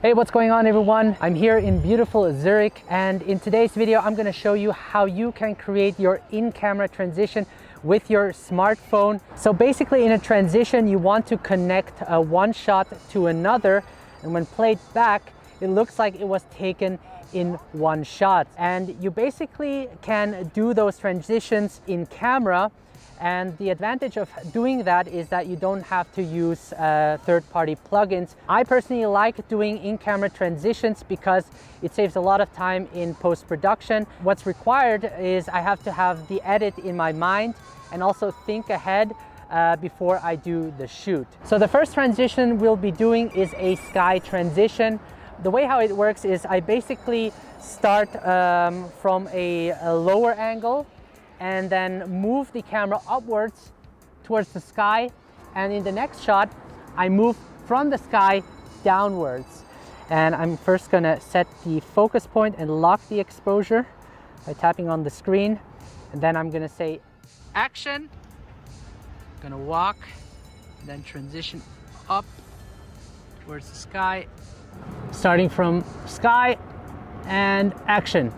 Hey, what's going on everyone? I'm here in beautiful Zurich, and in today's video I'm going to show you how you can create your in-camera transition with your smartphone. So basically in a transition you want to connect one shot to another, and when played back it looks like it was taken in one shot. And you basically can do those transitions in camera, and the advantage of doing that is that you don't have to use third-party plugins. I personally like doing in-camera transitions because it saves a lot of time in post-production. What's required is I have to have the edit in my mind and also think ahead before I do the shoot. So the first transition we'll be doing is a sky transition. The way how it works is I basically start from a lower angle and then move the camera upwards towards the sky, and in the next shot I move from the sky downwards. And I'm first gonna set the focus point and lock the exposure by tapping on the screen, and then I'm gonna say action. I'm gonna walk, then transition up towards the sky, starting from sky and action.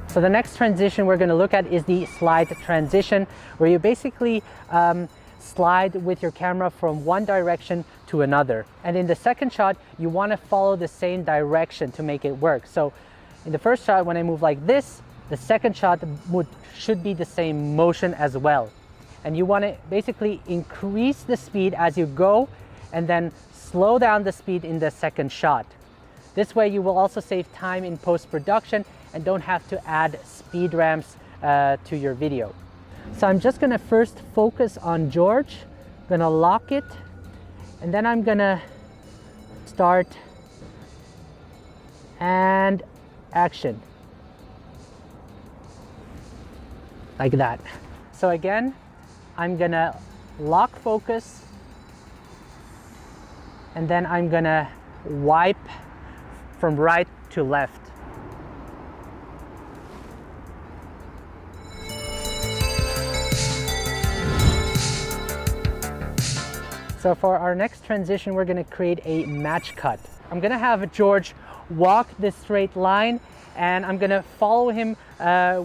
So the next transition we're going to look at is the slide transition, where you basically slide with your camera from one direction to another. And in the second shot, you want to follow the same direction to make it work. So in the first shot, when I move like this, the second shot should be the same motion as well. And you want to basically increase the speed as you go and then slow down the speed in the second shot. This way you will also save time in post-production and don't have to add speed ramps to your video. So I'm just gonna first focus on George, gonna lock it, and then I'm gonna start and action. Like that. So again, I'm gonna lock focus, and then I'm gonna wipe from right to left. So for our next transition, we're going to create a match cut. I'm going to have George walk this straight line, and I'm going to follow him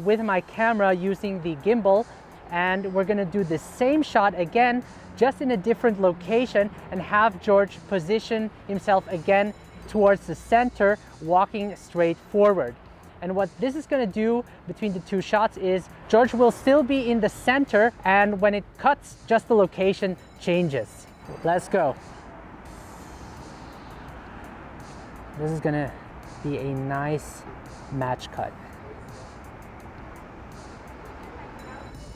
with my camera using the gimbal, and we're going to do the same shot again, just in a different location, and have George position himself again towards the center, walking straight forward. And what this is going to do between the two shots is George will still be in the center, and when it cuts, just the location changes. Let's go. This is gonna be a nice match cut.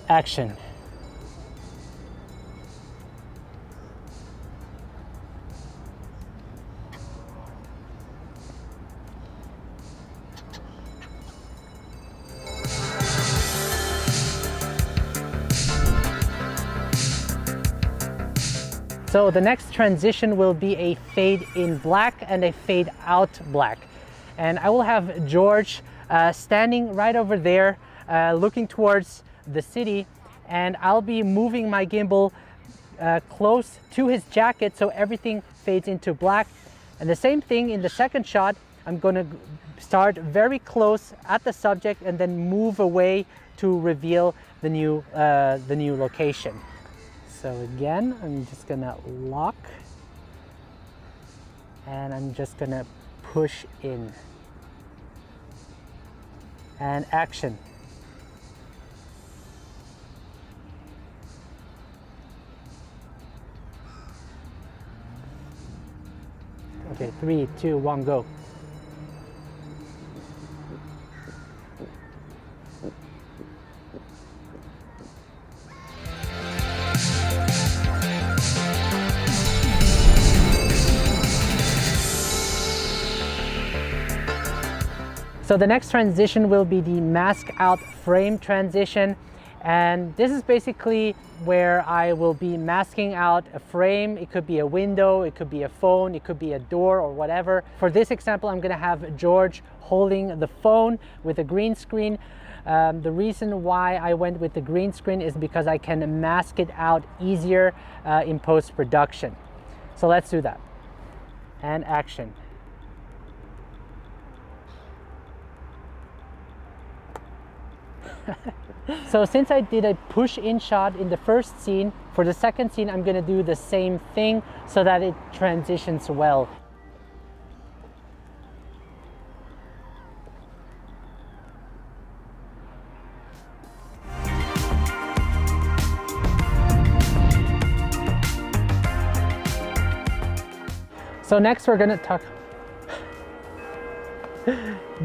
Action. So the next transition will be a fade in black and a fade out black. And I will have George standing right over there looking towards the city, and I'll be moving my gimbal close to his jacket so everything fades into black. And the same thing in the second shot, I'm going to start very close at the subject and then move away to reveal the new location. So again, I'm just gonna lock, and I'm just gonna push in, and action. Okay, 3, 2, 1, go. So the next transition will be the mask out frame transition. And this is basically where I will be masking out a frame. It could be a window, it could be a phone, it could be a door or whatever. For this example, I'm gonna have George holding the phone with a green screen. The reason why I went with the green screen is because I can mask it out easier in post-production. So let's do that. And action. So since I did a push-in shot in the first scene, for the second scene I'm going to do the same thing so that it transitions well. So next we're going to talk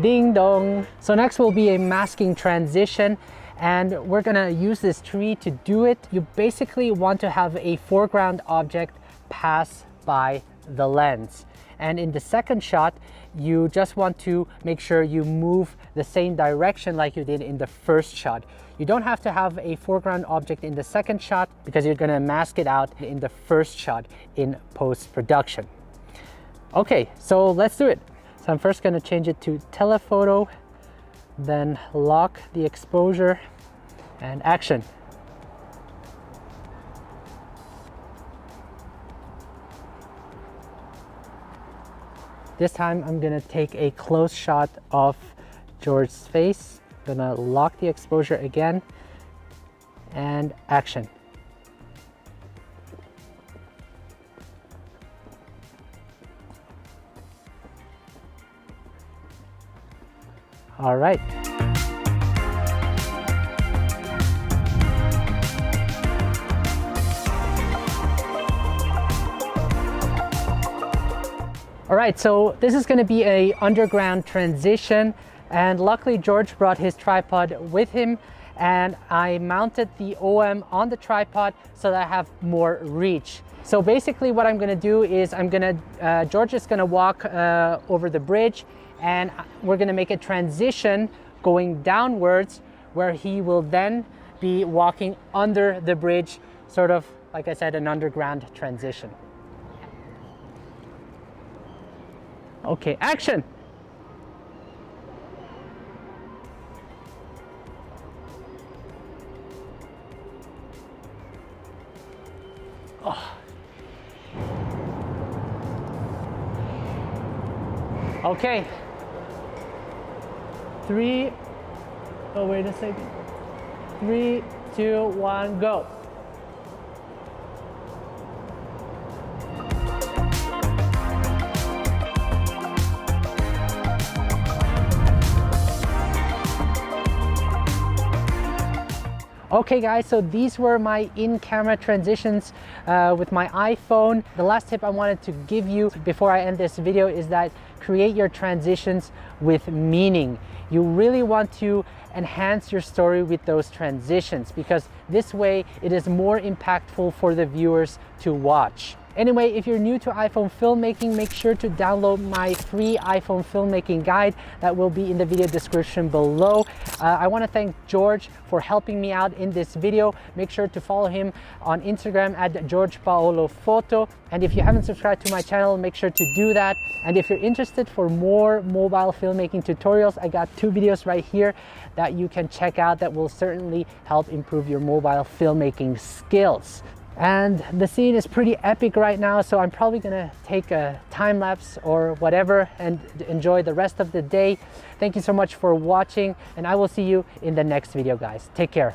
ding dong. So next will be a masking transition, and we're gonna use this tree to do it. You basically want to have a foreground object pass by the lens. And in the second shot, you just want to make sure you move the same direction like you did in the first shot. You don't have to have a foreground object in the second shot because you're gonna mask it out in the first shot in post-production. Okay, so let's do it. So I'm first going to change it to telephoto, then lock the exposure, and action. This time I'm going to take a close shot of George's face. I'm going to lock the exposure again, and action. All right. All right, so this is going to be a underground transition, and luckily George brought his tripod with him, and I mounted the OM on the tripod so that I have more reach. So basically what I'm going to do is George is going to walk over the bridge, and we're going to make a transition going downwards where he will then be walking under the bridge, sort of, like I said, an underground transition. Okay, action! Oh. Okay. Wait a second. 3, 2, 1, go. Okay guys, so these were my in-camera transitions with my iPhone. The last tip I wanted to give you before I end this video is that create your transitions with meaning. You really want to enhance your story with those transitions, because this way it is more impactful for the viewers to watch. Anyway, if you're new to iPhone filmmaking, make sure to download my free iPhone filmmaking guide that will be in the video description below. I want to thank George for helping me out in this video. Make sure to follow him on Instagram at GeorgePaoloPhoto. And if you haven't subscribed to my channel, make sure to do that. And if you're interested for more mobile filmmaking tutorials, I got 2 videos right here that you can check out that will certainly help improve your mobile filmmaking skills. And the scene is pretty epic right now, so I'm probably gonna take a time lapse or whatever and enjoy the rest of the day. Thank you so much for watching, and I will see you in the next video, guys. Take care.